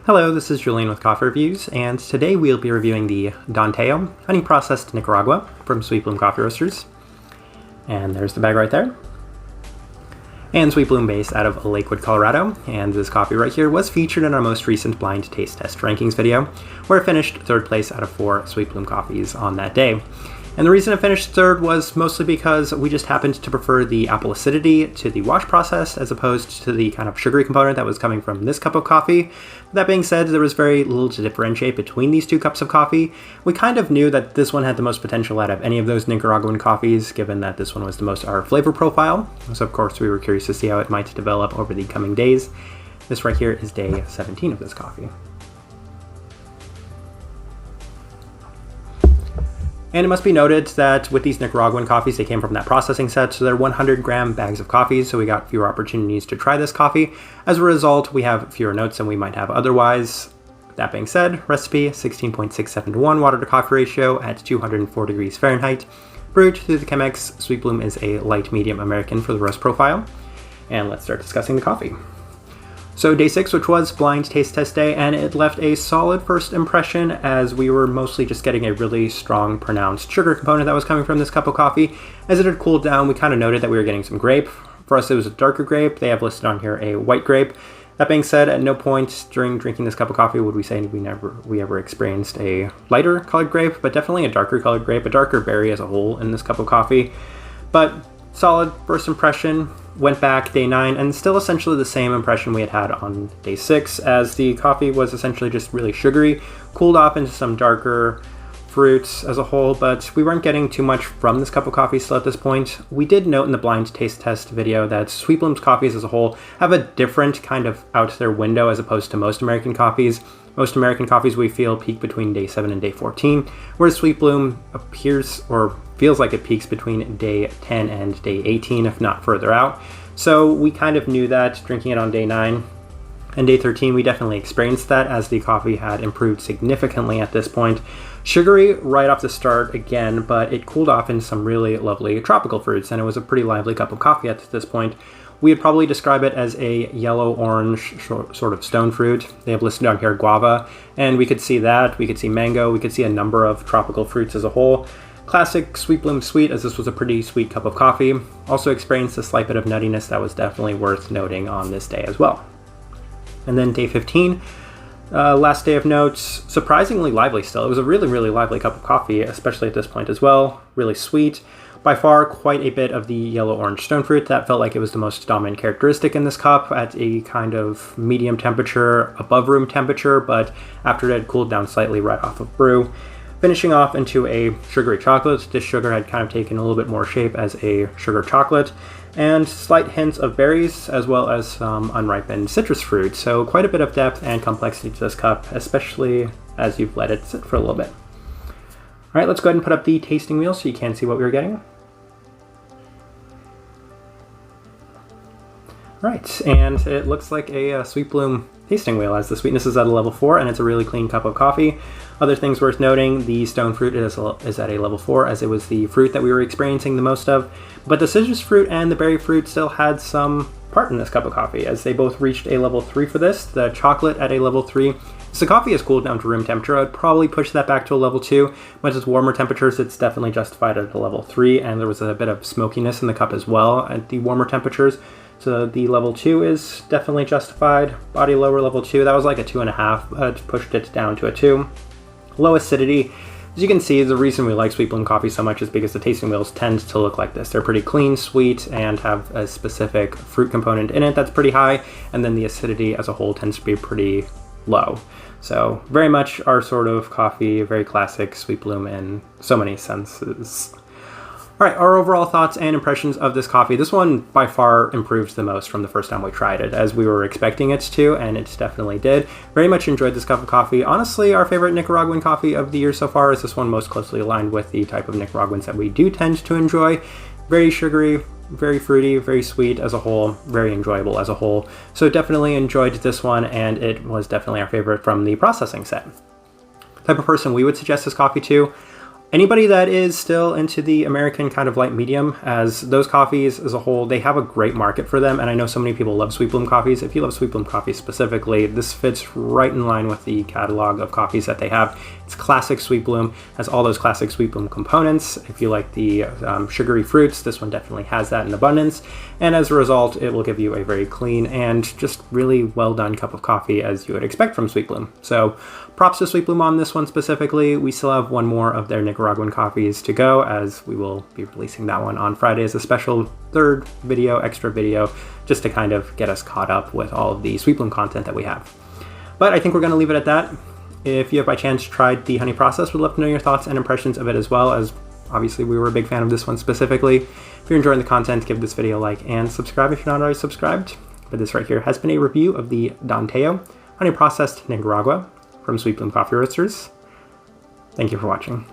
Hello, this is Julian with Coffee Reviews, and today we'll be reviewing the Danteo Honey Processed Nicaragua from Sweet Bloom Coffee Roasters. And there's the bag right there. And Sweet Bloom based out of Lakewood, Colorado, and this coffee right here was featured in our most recent blind taste test rankings video, where it finished third place out of 4 Sweet Bloom coffees on that day. And the reason it finished third was mostly because we just happened to prefer the apple acidity to the wash process as opposed to the kind of sugary component that was coming from this cup of coffee. That being said, there was very little to differentiate between these two cups of coffee. We kind of knew that this one had the most potential out of any of those Nicaraguan coffees, given that this one was the most our flavor profile. So of course we were curious to see how it might develop over the coming days. This right here is day 17 of this coffee. And it must be noted that with these Nicaraguan coffees, they came from that processing set, so they're 100-gram bags of coffee, so we got fewer opportunities to try this coffee. As a result, we have fewer notes than we might have otherwise. That being said, recipe 16.67 to 1 water to coffee ratio at 204 degrees Fahrenheit. Brewed through the Chemex, Sweet Bloom is a light medium American for the roast profile. And let's start discussing the coffee. So day 6, which was blind taste test day, and it left a solid first impression as we were mostly just getting a really strong pronounced sugar component that was coming from this cup of coffee. As it had cooled down, we kind of noted that we were getting some grape. For us, it was a darker grape. They have listed on here a white grape. That being said, at no point during drinking this cup of coffee would we say we ever experienced a lighter colored grape, but definitely a darker colored grape, a darker berry as a whole in this cup of coffee. But solid first impression. Went back day 9 and still essentially the same impression we had on day 6, as the coffee was essentially just really sugary, cooled off into some darker fruits as a whole, but we weren't getting too much from this cup of coffee still at this point. We did note in the blind taste test video that Sweet Bloom's coffees as a whole have a different kind of out their window as opposed to most American coffees. Most American coffees we feel peak between day 7 and day 14, whereas Sweet Bloom appears or feels like it peaks between day 10 and day 18, if not further out. So we kind of knew that drinking it on day 9. And day 13, we definitely experienced that as the coffee had improved significantly at this point. Sugary right off the start again, but it cooled off into some really lovely tropical fruits, and it was a pretty lively cup of coffee at this point. We would probably describe it as a yellow-orange sort of stone fruit. They have listed on here guava, and we could see that. We could see mango. We could see a number of tropical fruits as a whole. Classic Sweet Bloom sweet, as this was a pretty sweet cup of coffee. Also experienced a slight bit of nuttiness that was definitely worth noting on this day as well. And then day 15, last day of notes, surprisingly lively still. It was a really, really lively cup of coffee, especially at this point as well. Really sweet. By far, quite a bit of the yellow-orange stone fruit. That felt like it was the most dominant characteristic in this cup at a kind of medium temperature, above room temperature, but after it had cooled down slightly right off of brew. Finishing off into a sugary chocolate. This sugar had kind of taken a little bit more shape as a sugar chocolate, and slight hints of berries as well as some unripened citrus fruit. So quite a bit of depth and complexity to this cup, especially as you've let it sit for a little bit. All right, let's go ahead and put up the tasting wheel so you can see what we were getting. All right, and it looks like a Sweet Bloom tasting wheel, as the sweetness is at a level 4 and it's a really clean cup of coffee. Other things worth noting, the stone fruit is at a level 4, as it was the fruit that we were experiencing the most of, but the citrus fruit and the berry fruit still had some part in this cup of coffee, as they both reached a level 3 for this. The chocolate at a level 3. So the coffee is cooled down to room temperature. I'd probably push that back to a level 2. Once it's warmer temperatures, it's definitely justified at a level 3, and there was a bit of smokiness in the cup as well at the warmer temperatures. So the level 2 is definitely justified. Body lower level 2, that was like a 2.5, pushed it down to a 2. Low acidity. As you can see, the reason we like Sweet Bloom coffee so much is because the tasting wheels tend to look like this. They're pretty clean, sweet, and have a specific fruit component in it that's pretty high, and then the acidity as a whole tends to be pretty low. So very much our sort of coffee, very classic Sweet Bloom in so many senses. All right, our overall thoughts and impressions of this coffee. This one by far improved the most from the first time we tried it, as we were expecting it to, and it definitely did. Very much enjoyed this cup of coffee. Honestly, our favorite Nicaraguan coffee of the year so far is this one, most closely aligned with the type of Nicaraguans that we do tend to enjoy. Very sugary, very fruity, very sweet as a whole, very enjoyable as a whole. So definitely enjoyed this one, and it was definitely our favorite from the processing set. Type of person we would suggest this coffee to. Anybody that is still into the American kind of light medium, as those coffees as a whole, they have a great market for them. And I know so many people love Sweet Bloom coffees. If you love Sweet Bloom coffee specifically, this fits right in line with the catalog of coffees that they have. It's classic Sweet Bloom, has all those classic Sweet Bloom components. If you like the sugary fruits, this one definitely has that in abundance. And as a result, it will give you a very clean and just really well done cup of coffee as you would expect from Sweet Bloom. So props to Sweet Bloom on this one specifically. We still have one more of their Nicaraguan coffees to go, as we will be releasing that one on Friday as a special third video, extra video, just to kind of get us caught up with all of the Sweet Bloom content that we have. But I think we're going to leave it at that. If you have by chance tried the honey process, we'd love to know your thoughts and impressions of it, as well, as obviously we were a big fan of this one specifically. If you're enjoying the content, give this video a like and subscribe if you're not already subscribed. But this right here has been a review of the Don Teo honey processed Nicaragua from Sweet Bloom Coffee Roasters. Thank you for watching.